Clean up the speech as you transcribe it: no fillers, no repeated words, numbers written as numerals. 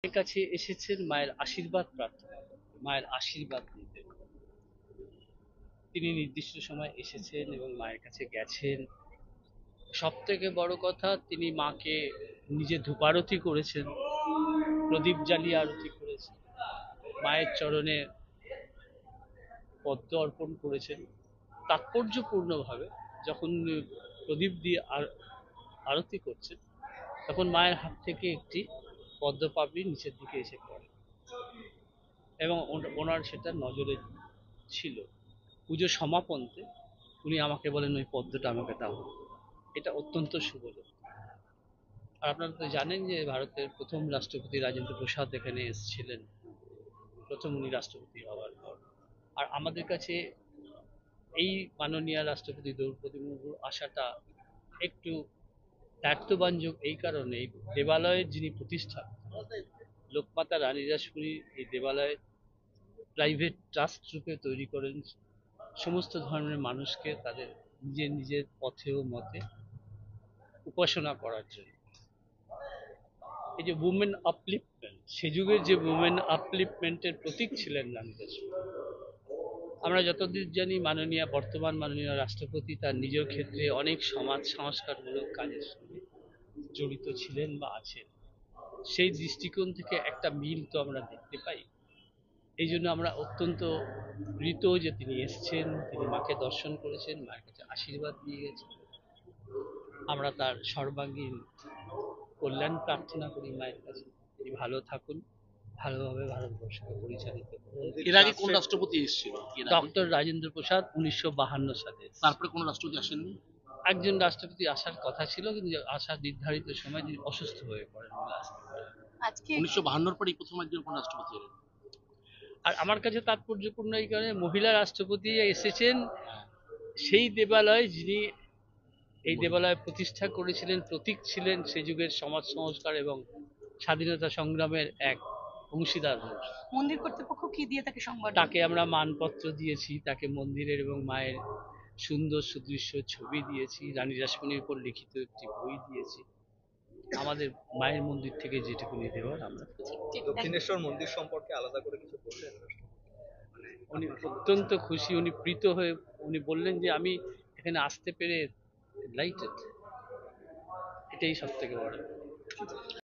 মায়ের কাছে এসেছেন মায়ের আশীর্বাদ প্রার্থনা করতে, মায়ের আশীর্বাদ নিতে। তিনি নির্দিষ্ট সময় এসেছেন এবং মায়ের কাছে গেছেন। সব থেকে বড় কথা, তিনি মাকে নিজে ধূপারতি করেছেন, প্রদীপ জ্বালিয়ে আরতি করেছেন, মায়ের চরণে পদ্ম অর্পণ করেছেন তাৎপর্যপূর্ণভাবে। যখন প্রদীপ দিয়ে আরতি করছেন, তখন মায়ের হাত থেকে একটি পদ্ম পাপড়ি নিচের দিকে এসে পড়ে এবং ওনার সেটা নজরে ছিল। পুজো সমাপন্তে উনি আমাকে বলেন, ওই পদ্মটা আমাকে দাও। এটা অত্যন্ত শুভ লক্ষণ। আর আপনারা তো জানেন যে ভারতের প্রথম রাষ্ট্রপতি রাজেন্দ্র প্রসাদ এখানে এসেছিলেন, প্রথম উনি রাষ্ট্রপতি হওয়ার পর। আর আমাদের কাছে এই মাননীয় রাষ্ট্রপতি দ্রৌপদী মুর্মুর আসাটা একটু দায়িত্ববাঞ্জক এই কারণে, এই দেবালয়ের যিনি প্রতিষ্ঠা, লোকমাতা রানী রাসমণি এই দেবালয় প্রাইভেট ট্রাস্ট রূপে তৈরি করেন সমস্ত ধর্মের মানুষকে তাদের নিজের নিজের পথে ও মতে উপাসনা করার জন্য। এই যে উমেন আপলিফমেন্ট, সে যুগের যে উমেন আপলিফমেন্টের প্রতীক ছিলেন রানী রাসমণি। আমরা যতদূর জানি বর্তমান মাননীয় রাষ্ট্রপতি তার নিজের ক্ষেত্রে অনেক সমাজ সংস্কারমূলক কাজের সঙ্গে জড়িত ছিলেন বা আছেন। সেই দৃষ্টিকোণ থেকে একটা মিল তো আমরা দেখতে পাই। এই জন্য আমরা অত্যন্ত প্রীত যে তিনি এসেছেন, তিনি মাকে দর্শন করেছেন, মায়ের কাছে আশীর্বাদ নিয়ে গেছেন। আমরা তার সর্বাঙ্গীন কল্যাণ প্রার্থনা করি মায়ের কাছে, তিনি ভালো থাকুন, ভালোভাবে ভারতবর্ষকে পরিচালিত করুন। এর আগে কোন রাষ্ট্রপতি এসেছিল? ডক্টর রাজেন্দ্র প্রসাদ 1952 সালে। তারপরে কোন রাষ্ট্রপতি আসেননি? একজন রাষ্ট্রপতি আসার কথা ছিল, কিন্তু আসার নির্ধারিত সময় তিনি অসুস্থ হয়ে পড়েন বলে আসতে পারেন। আজকে 1952 পরেই প্রথম একজন কোন রাষ্ট্রপতি এলেন। আর আমার কাছে তাৎপর্যপূর্ণ এই কারণে, মহিলা রাষ্ট্রপতি এসেছেন সেই দেবালয় যিনি এই দেবালয় প্রতিষ্ঠা করেছিলেন, প্রতীক ছিলেন সে যুগের সমাজ সংস্কার এবং স্বাধীনতা সংগ্রামের এক অংশীদার মানুষ। মন্দির কর্তৃপক্ষ কি দিয়ে তাকে সংবর্ধনা? তাকে আমরা মানপত্র দিয়েছি, তাকে মন্দিরের এবং মায়ের সুন্দর সুদৃশ্য ছবি দিয়েছি, রানী রাসমণির উপর লিখিত একটি বই দিয়েছি। আমাদের মায়ের মন্দির থেকে যেটুকুনি দেওয়ার আমরা। দক্ষিণেশ্বর মন্দির সম্পর্কে আলাদা করে কিছু বললেন? উনি অত্যন্ত খুশি, উনি প্রীত হয়ে উনি বললেন যে আমি এখানে আসতে পেরে লাইটেড, এটাই সব থেকে বড়।